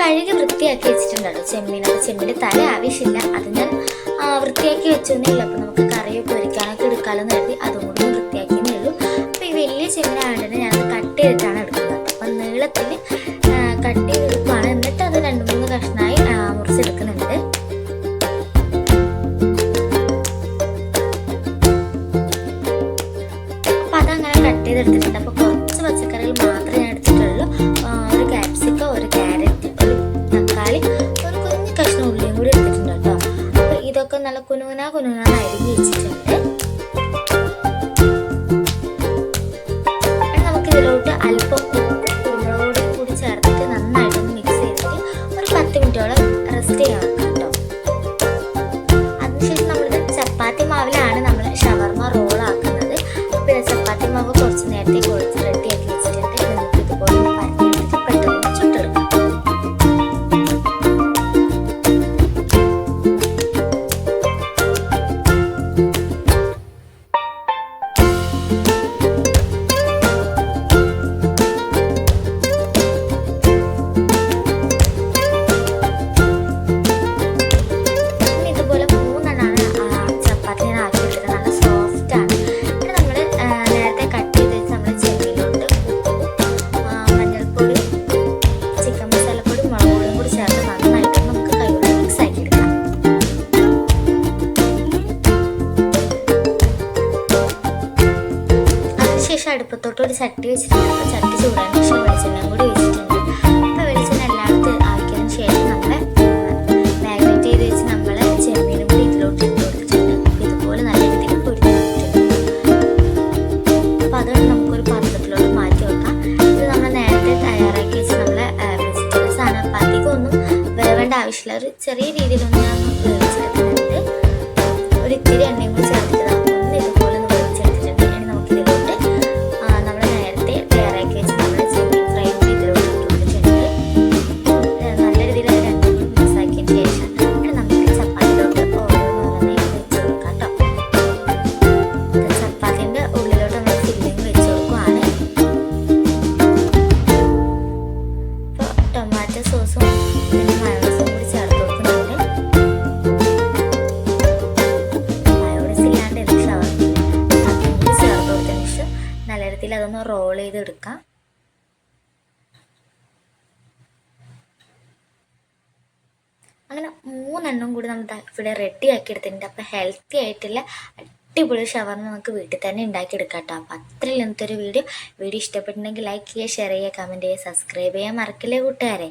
കഴുകി വൃത്തിയാക്കി വെച്ചിട്ടുണ്ടല്ലോ ചെമ്മീൻ. അത് ചെമ്മീൻ്റെ തല ആവശ്യമില്ല, അത് ഞാൻ വൃത്തിയാക്കി വെച്ചൊന്നേ ഉള്ളൂ. അപ്പോൾ നമുക്ക് കറിയൊക്കെ പൊരിക്കാനൊക്കെ എടുക്കാമെന്ന് കരുതി അതും കൂടി വൃത്തിയാക്കിയേ ഉള്ളൂ. അപ്പോൾ ഈ വലിയ ചെമ്മീനായതുകൊണ്ട് ഞാനത് കട്ട് ചെയ്തിട്ടാണ് എടുക്കുന്നത്. അപ്പം നീളത്തിൽ കട്ട് ചെയ്തെടുക്കുകയാണ്. എന്നിട്ട് അത് 2-3 കഷ്ണമായി മുറിച്ചെടുക്കുന്നുണ്ട്. അപ്പം അതങ്ങനെ കട്ട് ചെയ്തെടുത്തിട്ടുണ്ട്. അപ്പോൾ കുറച്ച് പച്ചക്കറികൾ മാത്രമേ ഞാൻ എടുത്തിട്ടുള്ളൂ. ഒരു ക്യാപ്സിക്കം, ഒരു ക്യാരറ്റ്, ഒരു തക്കാളി, ഒരു കുഞ്ഞു കഷ്ണം ഉള്ളിയും കൂടി എടുത്തിട്ടുണ്ട് കേട്ടോ. അപ്പോൾ ഇതൊക്കെ നല്ല കുനുകുനാന്ന് അരിഞ്ഞ് വെച്ചിട്ടുണ്ട്. നമുക്ക് ഇതിലോട്ട് അല്പം കുരുമുളക് കൂടി ചേർത്തിട്ട് നന്നായിട്ടൊന്ന് മിക്സ് ചെയ്തിട്ട് ഒരു 10 മിനിറ്റോളം റെസ്റ്റ് ചെയ്യാൻ വെക്കാം കേട്ടോ. അതിനുശേഷം നമ്മളിത് ചപ്പാത്തി മാവിലാണ് നമ്മൾ ഷവർമ റോൾ ആക്കുന്നത്. അപ്പോൾ ചപ്പാത്തി മാവ് കുറച്ച് നേരത്തെ കുഴച്ച് റെഡിയാക്കി വെച്ചിട്ടുണ്ട്. നമുക്ക് ഇതുപോലെ പരത്തിയിട്ട് പെട്ടെന്ന് ചുട്ടെടുക്കാം. ഇതുപോലെ 3 ചപ്പാത്തി ഞാൻ ആക്കിയിട്ടുണ്ട്. നല്ല സോഫ്റ്റ് ആണ്. പിന്നെ നമ്മൾ നേരത്തെ കട്ട് ചെയ്ത് വെച്ച് നമ്മൾ ചെമ്മീനിലോട്ട് മഞ്ഞൾപ്പൊടി, ചിക്കൻ മസാലപ്പൊടി, മുളക് പൊടിയും കൂടി ചേർത്ത് നന്നായിട്ട് നമുക്ക് കൈകൊണ്ട് മിക്സ് ആക്കി എടുക്കാം. അതിനുശേഷം അടുപ്പത്തോട്ട് ഒരു ചട്ടി വെച്ചിട്ടുണ്ട്. അപ്പോൾ ചട്ടി ചൂടാൻ ശേഷം വെളിച്ചെണ്ണയും കൂടി വെച്ചിട്ടുണ്ട്. അപ്പോൾ വെളിച്ചെണ്ണ എല്ലായിടത്തും ആക്കിയതിന് ശേഷം നമ്മൾ മാഗ്നേറ്റ് ചെയ്ത് വെച്ച് നമ്മൾ ചെമ്മീനും കൂടി ഇതിലോട്ട് ഇട്ട് കൊടുത്തിട്ടുണ്ട്. ഇതുപോലെ നല്ല രീതിയിൽ പൊരിച്ചിട്ടുണ്ട്. അപ്പോൾ അത് നമുക്കൊരു പാത്രത്തിലോട്ട് മാറ്റി വെക്കാം. ഇത് നമ്മൾ നേരത്തെ തയ്യാറാക്കി വെച്ച് നമ്മൾ വെജിറ്റബിൾസ് ആണ്. അപ്പോൾ അധികം ഒന്നും വേവേണ്ട ആവശ്യമില്ല. ഒരു ചെറിയ രീതിയിലൊന്ന് ഞാൻ വേവിച്ചെടുക്കുന്നുണ്ട്. ഒരു ഇത്തിരി എണ്ണയും കൂടി ചേർത്തിട്ട് ഒന്ന് ഇതുപോലെ ഒന്ന് വേവിച്ചെടുത്തിട്ടുണ്ട്. ഇനി നമുക്കിതിലോട്ട് നമ്മൾ നേരത്തെ തയ്യാറാക്കി വെച്ച് നമ്മൾ ചെമ്മീൻ ഫ്രൈ കൂടി ഇതിലോട്ട് ഇട്ട് കൊടുത്തിട്ടുണ്ട്. നല്ല രീതിയിൽ അത് രണ്ടും കൂടി മിക്സ് ആക്കിയതിന് ശേഷം ഇനി നമുക്ക് ചപ്പാത്തിയിലോട്ട് ഓരോന്നോരോന്നായി വെച്ച് കൊടുക്കാം കേട്ടോ. ചപ്പാത്തിൻ്റെ ഉള്ളിലോട്ട് നമ്മൾ ഫില്ലിങ് വെച്ച് കൊടുക്കുകയാണ്. ഇപ്പോൾ ടൊമാറ്റോ സോസും പിന്നെ മയോണൈസും കൂടി ചേർത്ത് കൊടുക്കുന്നുണ്ട്. മയോണൈസ് ഇല്ലാണ്ട് ഇത് ഷവർമ അതും കൂടി ചേർത്ത് കൊടുത്തതിന് ശേഷം നല്ല രീതിയിൽ അതൊന്ന് റോൾ ചെയ്തെടുക്കാം. അങ്ങനെ 3 കൂടി നമ്മൾ ഇവിടെ റെഡി ആക്കി എടുത്തിട്ടുണ്ട്. അപ്പോൾ ഹെൽത്തി ആയിട്ടുള്ള അടിപൊളി ഷവർമ നമുക്ക് വീട്ടിൽ തന്നെ ഉണ്ടാക്കിയെടുക്കാം കേട്ടോ. അപ്പോൾ അത്രയും ഇന്നത്തെ ഒരു വീഡിയോ ഇഷ്ടപ്പെട്ടിട്ടുണ്ടെങ്കിൽ ലൈക്ക് ചെയ്യുക, ഷെയർ ചെയ്യുക, കമൻറ്റ് ചെയ്യുക, സബ്സ്ക്രൈബ് ചെയ്യാൻ മറക്കില്ലേ കൂട്ടുകാരെ.